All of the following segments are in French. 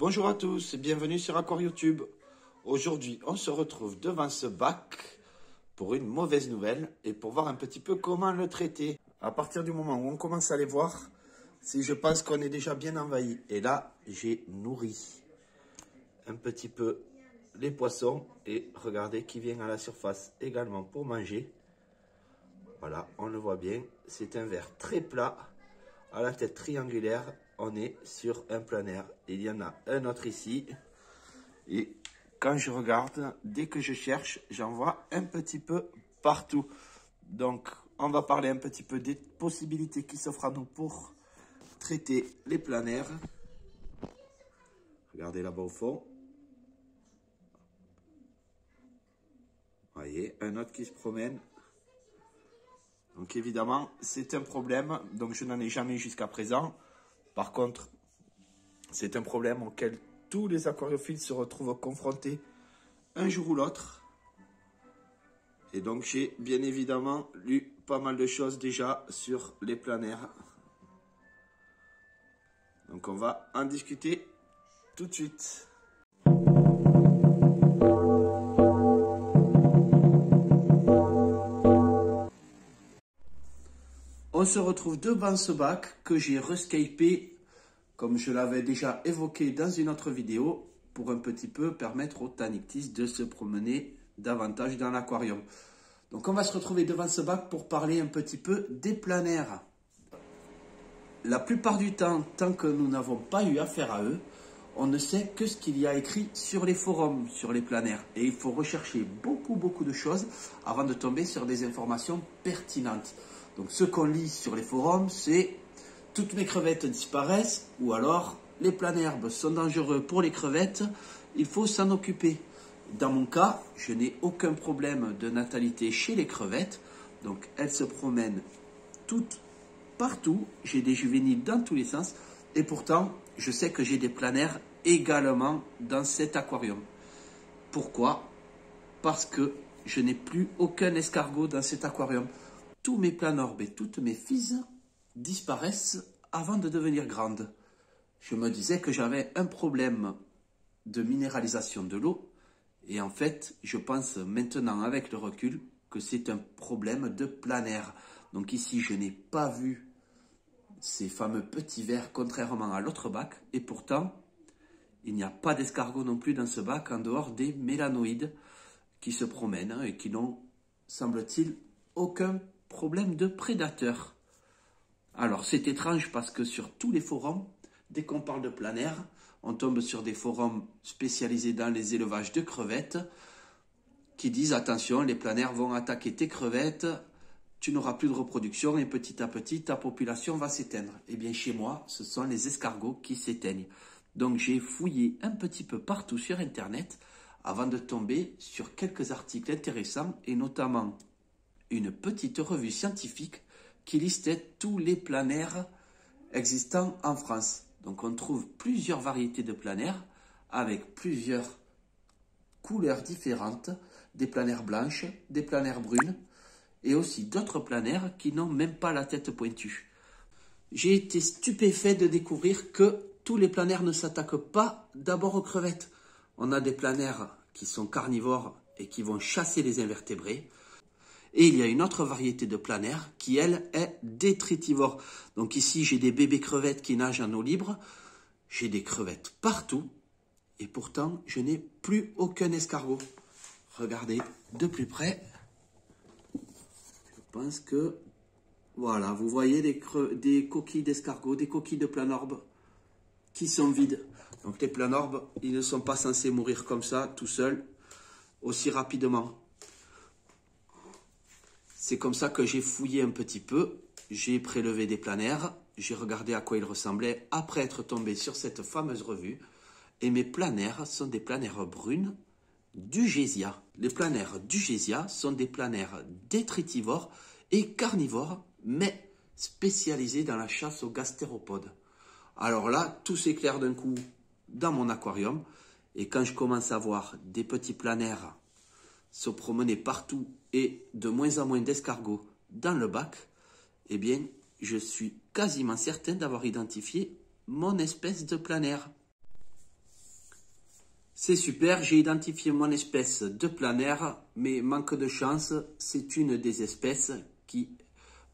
Bonjour à tous et bienvenue sur AquarioTube. Aujourd'hui, on se retrouve devant ce bac pour une mauvaise nouvelle et pour voir un petit peu comment le traiter. À partir du moment où on commence à les voir, si je pense qu'on est déjà bien envahi. Et là, j'ai nourri un petit peu les poissons et regardez qui vient à la surface également pour manger. Voilà, on le voit bien, c'est un verre très plat, à la tête triangulaire, on est sur un planaire. Il y en a un autre ici, et quand je regarde, dès que je cherche, j'en vois un petit peu partout. Donc, on va parler un petit peu des possibilités qui s'offrent à nous pour traiter les planaires. Regardez là-bas au fond. Vous voyez, un autre qui se promène. Donc évidemment, c'est un problème, donc je n'en ai jamais eu jusqu'à présent. Par contre, c'est un problème auquel tous les aquariophiles se retrouvent confrontés un jour ou l'autre. Et donc j'ai bien évidemment lu pas mal de choses déjà sur les planaires. Donc on va en discuter tout de suite. On se retrouve devant ce bac que j'ai rescapé, comme je l'avais déjà évoqué dans une autre vidéo, pour un petit peu permettre aux Tannictis de se promener davantage dans l'aquarium. Donc on va se retrouver devant ce bac pour parler un petit peu des planaires. La plupart du temps, tant que nous n'avons pas eu affaire à eux, on ne sait que ce qu'il y a écrit sur les forums, sur les planaires. Et il faut rechercher beaucoup de choses avant de tomber sur des informations pertinentes. Donc ce qu'on lit sur les forums, c'est « toutes mes crevettes disparaissent » ou alors « les planaires sont dangereux pour les crevettes, il faut s'en occuper ». Dans mon cas, je n'ai aucun problème de natalité chez les crevettes. Donc elles se promènent toutes partout. J'ai des juvéniles dans tous les sens. Et pourtant, je sais que j'ai des planaires également dans cet aquarium. Pourquoi? Parce que je n'ai plus aucun escargot dans cet aquarium. Tous mes planorbes et toutes mes physes disparaissent avant de devenir grandes. Je me disais que j'avais un problème de minéralisation de l'eau. Et en fait, je pense maintenant avec le recul que c'est un problème de planaire. Donc ici, je n'ai pas vu ces fameux petits vers, contrairement à l'autre bac. Et pourtant, il n'y a pas d'escargot non plus dans ce bac en dehors des mélanoïdes qui se promènent et qui n'ont, semble-t-il, aucun problème de prédateur. Alors, c'est étrange parce que sur tous les forums, dès qu'on parle de planaire, on tombe sur des forums spécialisés dans les élevages de crevettes qui disent « Attention, les planaires vont attaquer tes crevettes, tu n'auras plus de reproduction et petit à petit, ta population va s'éteindre. » Eh bien, chez moi, ce sont les escargots qui s'éteignent. Donc, j'ai fouillé un petit peu partout sur Internet avant de tomber sur quelques articles intéressants et notamment une petite revue scientifique qui listait tous les planaires existants en France. Donc on trouve plusieurs variétés de planaires avec plusieurs couleurs différentes, des planaires blanches, des planaires brunes et aussi d'autres planaires qui n'ont même pas la tête pointue. J'ai été stupéfait de découvrir que tous les planaires ne s'attaquent pas d'abord aux crevettes. On a des planaires qui sont carnivores et qui vont chasser les invertébrés. Et il y a une autre variété de planaires qui, elle, est détritivore. Donc ici, j'ai des bébés crevettes qui nagent en eau libre. J'ai des crevettes partout. Et pourtant, je n'ai plus aucun escargot. Regardez de plus près. Je pense que, voilà, vous voyez des coquilles d'escargots, des coquilles de planorbes qui sont vides. Donc les planorbes, ils ne sont pas censés mourir comme ça, tout seuls, aussi rapidement. C'est comme ça que j'ai fouillé un petit peu, j'ai prélevé des planaires, j'ai regardé à quoi ils ressemblaient après être tombé sur cette fameuse revue. Et mes planaires sont des planaires brunes d'Ugésia. Les planaires d'Ugésia sont des planaires détritivores et carnivores, mais spécialisés dans la chasse aux gastéropodes. Alors là, tout s'éclaire d'un coup dans mon aquarium. Et quand je commence à voir des petits planaires se promener partout et de moins en moins d'escargots dans le bac, eh bien, je suis quasiment certain d'avoir identifié mon espèce de planaire. C'est super, j'ai identifié mon espèce de planaire, mais manque de chance, c'est une des espèces qui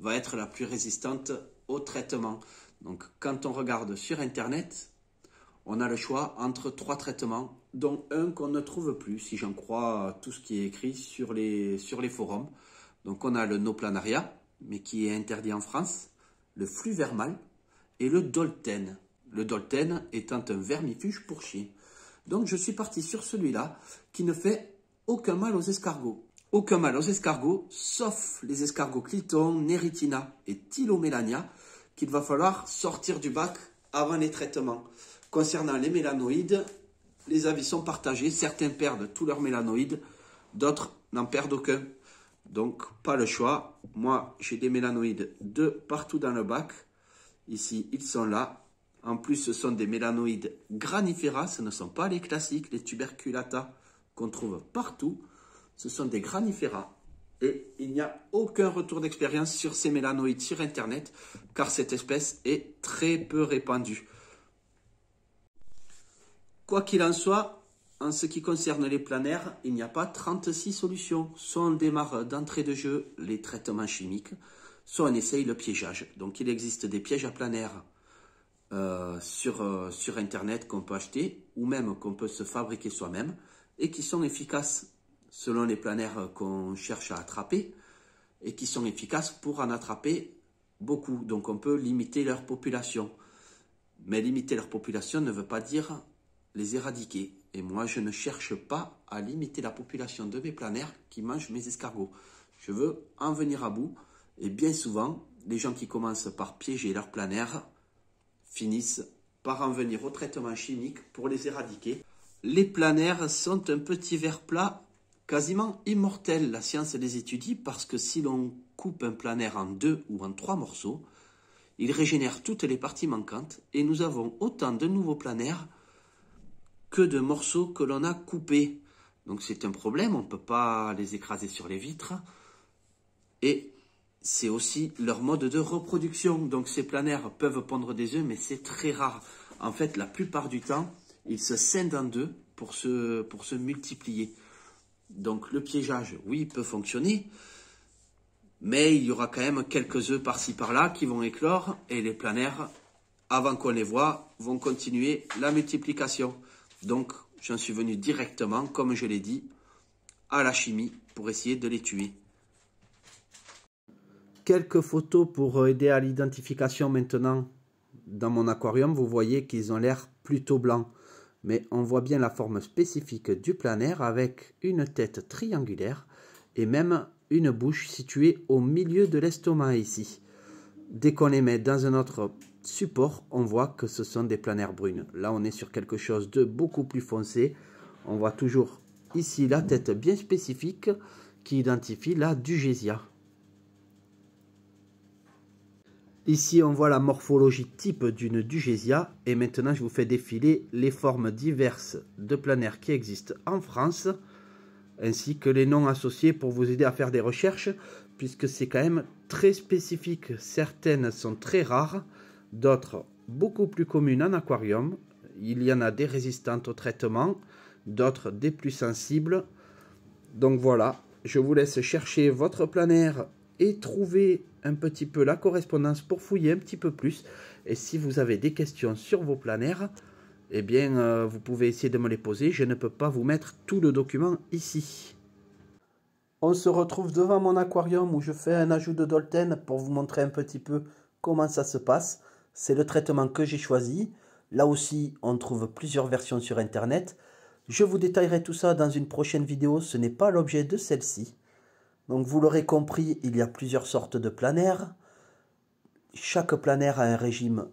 va être la plus résistante au traitement. Donc quand on regarde sur internet, on a le choix entre 3 traitements, dont un qu'on ne trouve plus, si j'en crois tout ce qui est écrit sur les forums. Donc on a le Noplanaria, mais qui est interdit en France, le Fluvermal et le Dolten. Le Dolten étant un vermifuge pour chien. Donc je suis parti sur celui-là qui ne fait aucun mal aux escargots. Aucun mal aux escargots, sauf les escargots Cliton, Neritina et Tylomélania, qu'il va falloir sortir du bac avant les traitements. Concernant les mélanoïdes, les avis sont partagés. Certains perdent tous leurs mélanoïdes, d'autres n'en perdent aucun. Donc pas le choix. Moi j'ai des mélanoïdes de partout dans le bac. Ici ils sont là. En plus, ce sont des mélanoïdes granifera, ce ne sont pas les classiques, les tuberculata qu'on trouve partout. Ce sont des granifera. Et il n'y a aucun retour d'expérience sur ces mélanoïdes sur Internet, car cette espèce est très peu répandue. Quoi qu'il en soit, en ce qui concerne les planaires, il n'y a pas 36 solutions. Soit on démarre d'entrée de jeu les traitements chimiques, soit on essaye le piégeage. Donc il existe des pièges à planaires sur Internet qu'on peut acheter ou même qu'on peut se fabriquer soi-même et qui sont efficaces selon les planaires qu'on cherche à attraper et qui sont efficaces pour en attraper beaucoup. Donc on peut limiter leur population. Mais limiter leur population ne veut pas dire les éradiquer. Et moi, je ne cherche pas à limiter la population de mes planaires qui mangent mes escargots. Je veux en venir à bout. Et bien souvent, les gens qui commencent par piéger leurs planaires finissent par en venir au traitement chimique pour les éradiquer. Les planaires sont un petit ver plat quasiment immortel. La science les étudie parce que si l'on coupe un planaire en 2 ou en 3 morceaux, il régénère toutes les parties manquantes et nous avons autant de nouveaux planaires que de morceaux que l'on a coupés. Donc c'est un problème, on ne peut pas les écraser sur les vitres. Et c'est aussi leur mode de reproduction. Donc ces planaires peuvent pondre des œufs, mais c'est très rare. En fait, la plupart du temps, ils se scindent en deux pour se multiplier. Donc le piégeage, oui, peut fonctionner, mais il y aura quand même quelques œufs par-ci par-là qui vont éclore et les planaires, avant qu'on les voie, vont continuer la multiplication. Donc j'en suis venu directement, comme je l'ai dit, à la chimie pour essayer de les tuer. Quelques photos pour aider à l'identification maintenant. Dans mon aquarium, vous voyez qu'ils ont l'air plutôt blancs. Mais on voit bien la forme spécifique du planaire avec une tête triangulaire et même une bouche située au milieu de l'estomac ici. Dès qu'on les met dans un autre support, on voit que ce sont des planaires brunes. Là, on est sur quelque chose de beaucoup plus foncé. On voit toujours ici la tête bien spécifique qui identifie la Dugésia. Ici, on voit la morphologie type d'une Dugésia. Et maintenant, je vous fais défiler les formes diverses de planaires qui existent en France, ainsi que les noms associés pour vous aider à faire des recherches, puisque c'est quand même très spécifique. Certaines sont très rares, d'autres beaucoup plus communes en aquarium. Il y en a des résistantes au traitement, d'autres des plus sensibles. Donc voilà, je vous laisse chercher votre planaire et trouver un petit peu la correspondance pour fouiller un petit peu plus. Et si vous avez des questions sur vos planaires, eh bien, vous pouvez essayer de me les poser. Je ne peux pas vous mettre tout le document ici. On se retrouve devant mon aquarium où je fais un ajout de Dolten pour vous montrer un petit peu comment ça se passe. C'est le traitement que j'ai choisi. Là aussi, on trouve plusieurs versions sur Internet. Je vous détaillerai tout ça dans une prochaine vidéo. Ce n'est pas l'objet de celle-ci. Donc vous l'aurez compris, il y a plusieurs sortes de planaires. Chaque planaire a un régime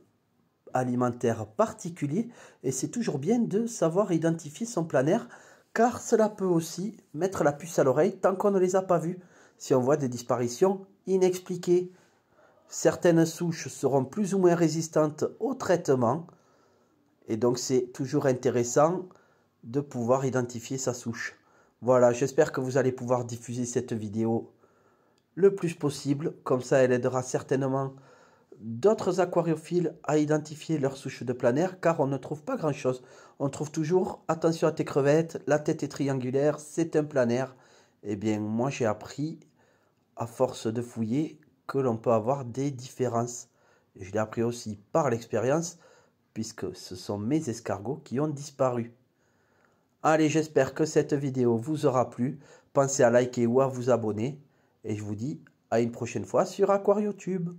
alimentaire particulier et c'est toujours bien de savoir identifier son planaire car cela peut aussi mettre la puce à l'oreille tant qu'on ne les a pas vus. Si on voit des disparitions inexpliquées, certaines souches seront plus ou moins résistantes au traitement et donc c'est toujours intéressant de pouvoir identifier sa souche. Voilà, j'espère que vous allez pouvoir diffuser cette vidéo le plus possible. Comme ça, elle aidera certainement d'autres aquariophiles à identifier leurs souches de planaire, car on ne trouve pas grand-chose. On trouve toujours, attention à tes crevettes, la tête est triangulaire, c'est un planaire. Eh bien, moi j'ai appris, à force de fouiller, que l'on peut avoir des différences. Je l'ai appris aussi par l'expérience, puisque ce sont mes escargots qui ont disparu. Allez, j'espère que cette vidéo vous aura plu. Pensez à liker ou à vous abonner. Et je vous dis à une prochaine fois sur AquarioTube.